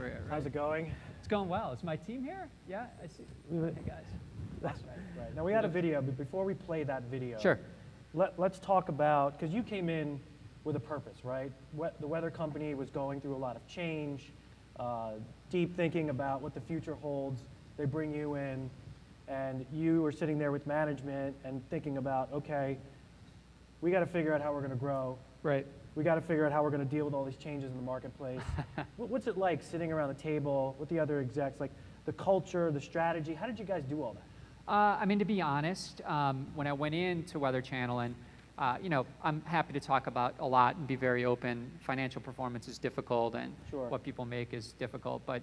career. Right? How's it going? It's going well. Is my team here? Yeah, I see. Hey, guys. That's right. Now, we had a video, but before we play that video, Sure. Let's talk about, because you came in with a purpose, right? The weather company was going through a lot of change, deep thinking about what the future holds. They bring you in, and you were sitting there with management and thinking about, okay, we got to figure out how we're going to grow. Right. We got to figure out how we're going to deal with all these changes in the marketplace. What's it like sitting around the table with the other execs, like the culture, the strategy? How did you guys do all that? I mean, to be honest, when I went into Weather Channel, and I'm happy to talk about a lot and be very open. Financial performance is difficult, and Sure. what people make is difficult. But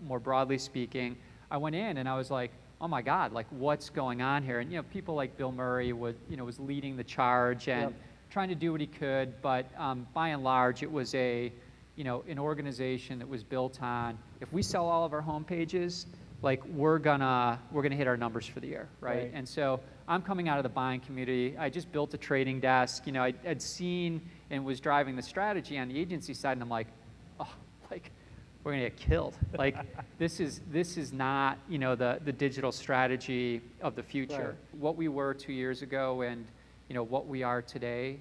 more broadly speaking, I went in and I was like, oh my God, like what's going on here? And people like Bill Murray was leading the charge and trying to do what he could. But by and large, it was an organization that was built on, if we sell all of our home pages, like we're gonna hit our numbers for the year, right? And so I'm coming out of the buying community. I just built a trading desk. I'd seen and was driving the strategy on the agency side, and I'm like, oh, like we're gonna get killed. Like this is not the digital strategy of the future. Right. What we were 2 years ago and what we are today,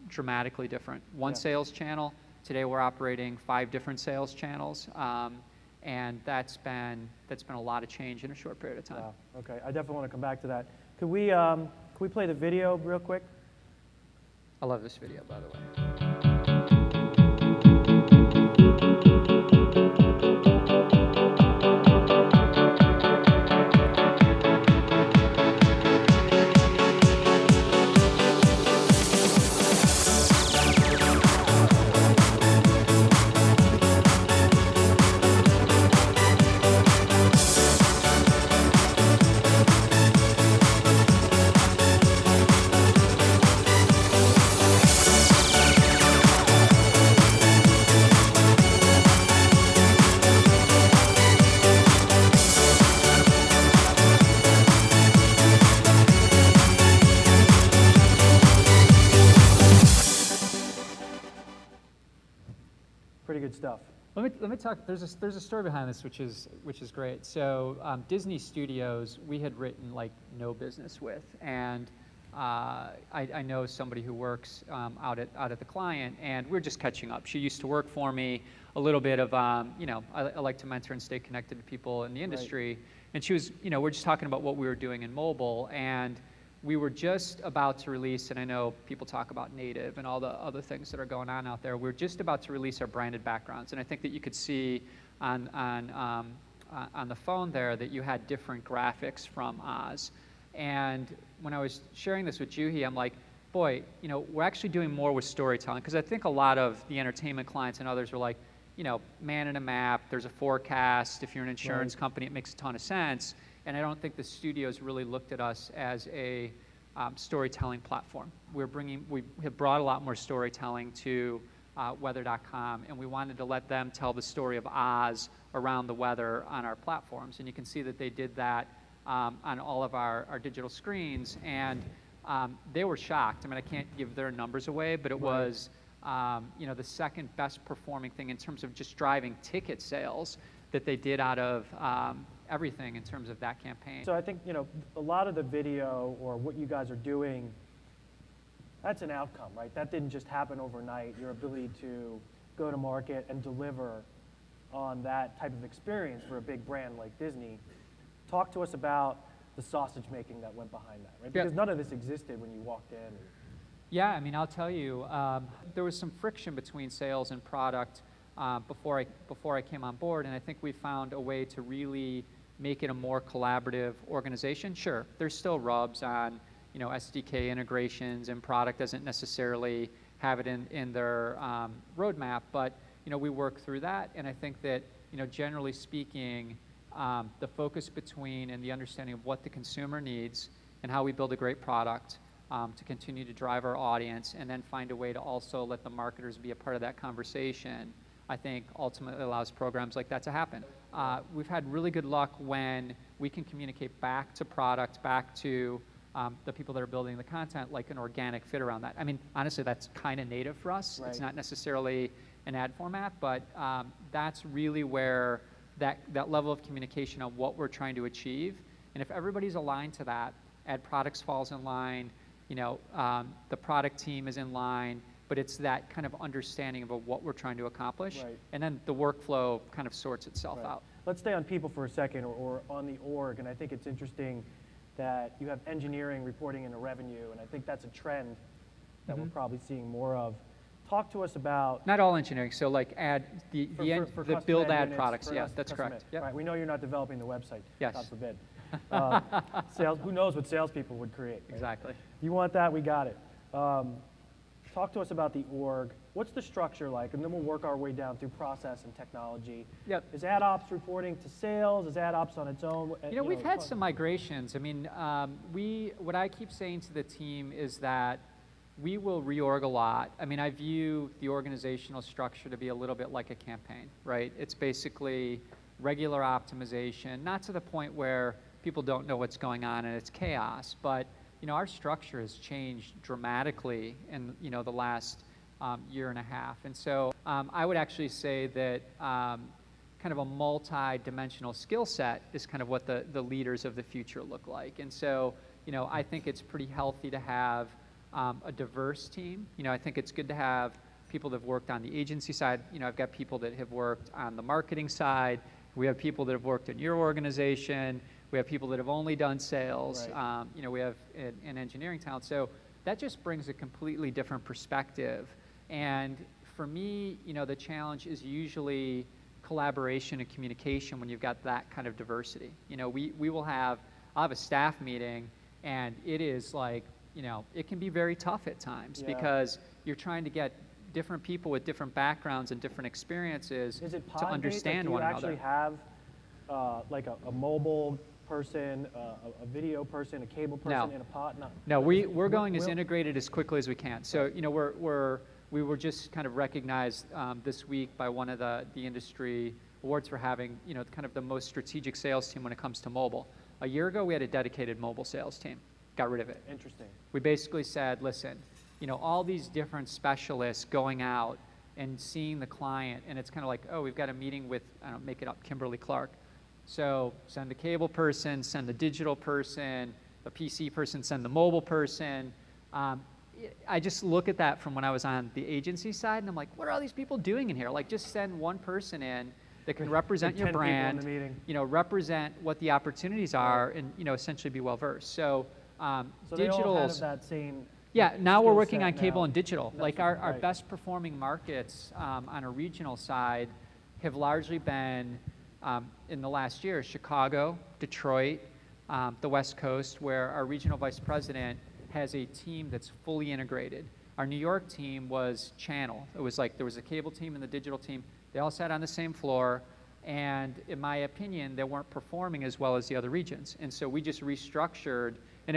dramatically different. One sales channel. Today we're operating 5 different sales channels. And that's been a lot of change in a short period of time. Wow. Okay, I definitely want to come back to that. Could we play the video real quick? I love this video, by the way. Pretty good stuff. Let me talk. There's a story behind this, which is great. So Disney Studios, we had written like no business with, and I know somebody who works out at the client, and we're just catching up. She used to work for me. A little bit of I like to mentor and stay connected to people in the industry, right. And she was we're just talking about what we were doing in mobile, and we were just about to release, and I know people talk about native and all the other things that are going on out there. We're just about to release our branded backgrounds, and I think that you could see on the phone there that you had different graphics from Oz. And when I was sharing this with Juhi, I'm like, boy, we're actually doing more with storytelling, because I think a lot of the entertainment clients and others are like, man in a map, there's a forecast. If you're an insurance company, it makes a ton of sense. And I don't think the studios really looked at us as a storytelling platform. We have brought a lot more storytelling to weather.com, and we wanted to let them tell the story of Oz around the weather on our platforms. And you can see that they did that on all of our digital screens, and they were shocked. I mean, I can't give their numbers away, but it was the second best performing thing in terms of just driving ticket sales that they did out of everything in terms of that campaign. So I think, a lot of the video or what you guys are doing, that's an outcome, right? That didn't just happen overnight. Your ability to go to market and deliver on that type of experience for a big brand like Disney. Talk to us about the sausage making that went behind that, right? Because none of this existed when you walked in. Yeah, I mean, I'll tell you, there was some friction between sales and product before I came on board, and I think we found a way to really make it a more collaborative organization. Sure, there's still rubs on, SDK integrations, and product doesn't necessarily have it in their roadmap, but we work through that, and I think that generally speaking, the focus between and the understanding of what the consumer needs and how we build a great product to continue to drive our audience, and then find a way to also let the marketers be a part of that conversation, I think ultimately allows programs like that to happen. We've had really good luck when we can communicate back to product, back to the people that are building the content, like an organic fit around that. I mean, honestly, that's kind of native for us. Right. It's not necessarily an ad format, but that's really where that level of communication on what we're trying to achieve. And if everybody's aligned to that, ad products falls in line, the product team is in line, but it's that kind of understanding of what we're trying to accomplish. Right. And then the workflow kind of sorts itself Right. out. Let's stay on people for a second, or on the org, and I think it's interesting that you have engineering reporting into revenue, and I think that's a trend that we're probably seeing more of. Talk to us about... Not all engineering, so like the build ad units, products, for yeah, us- that's custom correct. ad. Yep. Right, we know you're not developing the website, Yes. God forbid. Sales, who knows what salespeople would create, right? Exactly. If you want that, we got it. Talk to us about the org. What's the structure like? And then we'll work our way down through process and technology. Yep. Is ad ops reporting to sales? Is ad ops on its own? We've had some migrations. I mean, what I keep saying to the team is that we will reorg a lot. I mean, I view the organizational structure to be a little bit like a campaign, right? It's basically regular optimization, not to the point where people don't know what's going on and it's chaos, but our structure has changed dramatically in the last year and a half. And so I would actually say that kind of a multi-dimensional skill set is kind of what the leaders of the future look like. And so I think it's pretty healthy to have a diverse team. I think it's good to have people that have worked on the agency side. I've got people that have worked on the marketing side. We have people that have worked in your organization. We have people that have only done sales. Right. We have an engineering talent. So that just brings a completely different perspective. And for me, the challenge is usually collaboration and communication when you've got that kind of diversity. I'll have a staff meeting, and it is like, it can be very tough at times because you're trying to get different people with different backgrounds and different experiences to understand one another. Do you actually have like a mobile person, a video person, a cable person in a pod? No, we're going as integrated as quickly as we can. So we were just kind of recognized this week by one of the industry awards for having kind of the most strategic sales team when it comes to mobile. A year ago, we had a dedicated mobile sales team. Got rid of it. Interesting. We basically said, listen, all these different specialists going out and seeing the client, and it's kind of like, oh, we've got a meeting with, I don't make it up, Kimberly-Clark. So send the cable person, send the digital person, the PC person, send the mobile person. I just look at that from when I was on the agency side, and I'm like, what are all these people doing in here? Like, just send one person in that can represent your brand, represent what the opportunities are, and essentially be well versed. So, so they all have that same. Yeah, now we're working on now. cable and digital. Like our right. best performing markets on a regional side have largely been in the last year, Chicago, Detroit, the West Coast, where our regional vice president has a team that's fully integrated. Our New York team was channel. It was like there was a cable team and the digital team. They all sat on the same floor, and in my opinion, they weren't performing as well as the other regions. And so we just restructured, and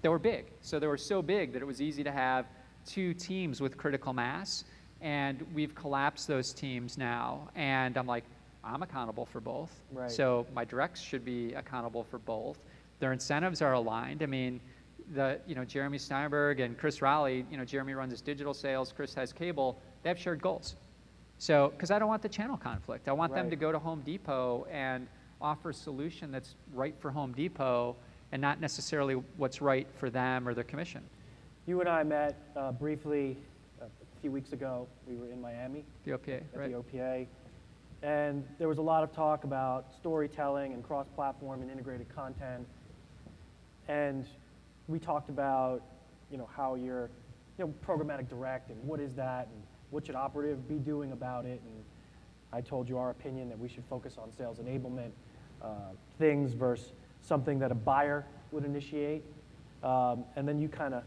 they were big. So they were so big that it was easy to have two teams with critical mass, and we've collapsed those teams now. And I'm like, I'm accountable for both. Right. So my directs should be accountable for both. Their incentives are aligned. I mean, Jeremy Steinberg and Chris Rowley, Jeremy runs his digital sales, Chris has cable, they have shared goals. So, because I don't want the channel conflict. I want them to go to Home Depot and offer a solution that's right for Home Depot and not necessarily what's right for them or their commission. You and I met briefly a few weeks ago. We were in Miami. The OPA, right? The OPA. And there was a lot of talk about storytelling and cross-platform and integrated content. And we talked about, how you're, programmatic direct and what is that and what should operative be doing about it. And I told you our opinion that we should focus on sales enablement things versus something that a buyer would initiate. And then you kind of,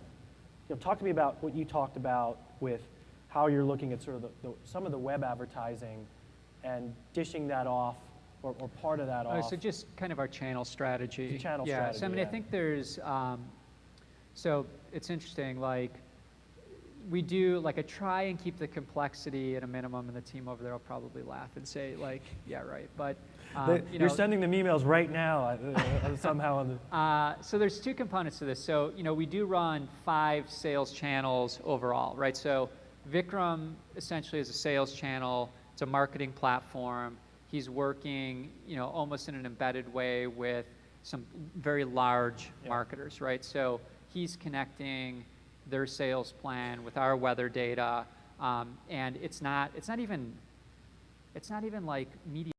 talk to me about what you talked about with how you're looking at sort of some of the web advertising and dishing that off or part of that off. So just kind of our channel strategy. The channel strategy. So I think there's, so it's interesting, like we do, I try and keep the complexity at a minimum, and the team over there will probably laugh and say, yeah, right. But you're sending them emails right now somehow on the. So there's two components to this. So we do run 5 sales channels overall, right? So Vikram essentially is a sales channel. It's a marketing platform. He's working, almost in an embedded way with some very large marketers, right? So he's connecting their sales plan with our weather data, and it's not even like media